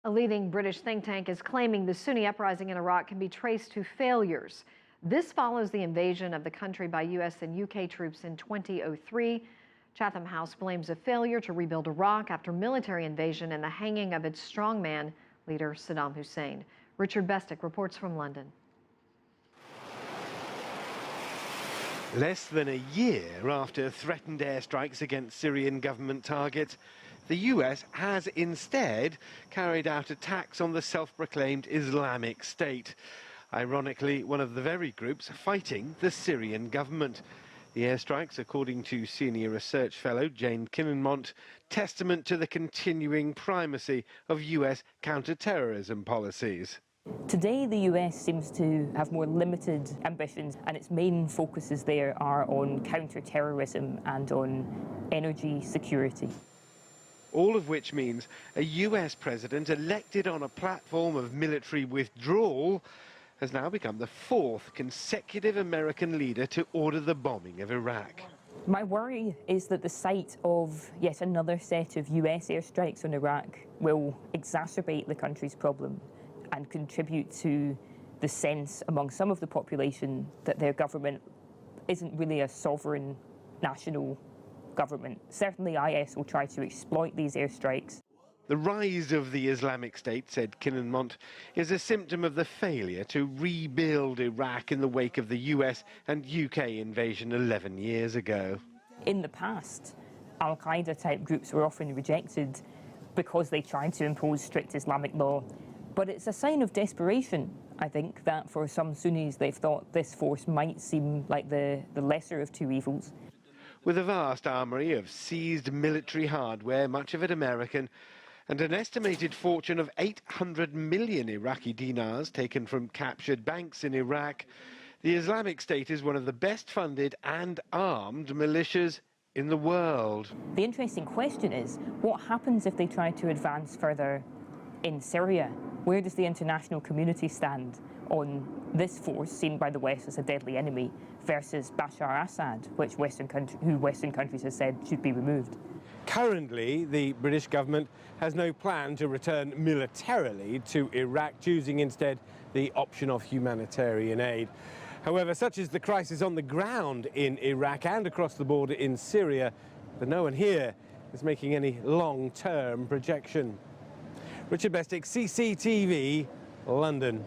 A leading British think tank is claiming the Sunni uprising in Iraq can be traced to failures. This follows the invasion of the country by U.S. and UK troops in 2003. Chatham House blames a failure to rebuild Iraq after military invasion and the hanging of its strongman leader Saddam Hussein. Richard Bestic reports from London. Less than a year after threatened airstrikes against Syrian government targets, the US has instead carried out attacks on the self-proclaimed Islamic State. Ironically, one of the very groups fighting the Syrian government. The airstrikes, according to senior research fellow Jane Kinninmont, testament to the continuing primacy of US counter-terrorism policies. Today, the US seems to have more limited ambitions, and its main focuses there are on counter-terrorism and on energy security. All of which means a US president elected on a platform of military withdrawal has now become the fourth consecutive American leader to order the bombing of Iraq. My worry is that the sight of yet another set of US airstrikes on Iraq will exacerbate the country's problem and contribute to the sense among some of the population that their government isn't really a sovereign national government. Certainly IS will try to exploit these airstrikes. The rise of the Islamic State, said Kinninmont, is a symptom of the failure to rebuild Iraq in the wake of the US and UK invasion 11 years ago. In the past, Al-Qaeda type groups were often rejected because they tried to impose strict Islamic law. But it's a sign of desperation, I think, that for some Sunnis they've thought this force might seem like the lesser of two evils. With a vast armoury of seized military hardware, much of it American, and an estimated fortune of 800 million Iraqi dinars taken from captured banks in Iraq, the Islamic State is one of the best funded and armed militias in the world. The interesting question is, what happens if they try to advance further in Syria? Where does the international community stand on this force, seen by the West as a deadly enemy, versus Bashar Assad, who Western countries have said should be removed? Currently, the British government has no plan to return militarily to Iraq, choosing instead the option of humanitarian aid. However, such is the crisis on the ground in Iraq and across the border in Syria that no one here is making any long-term projection. Richard Bestic, CCTV, London.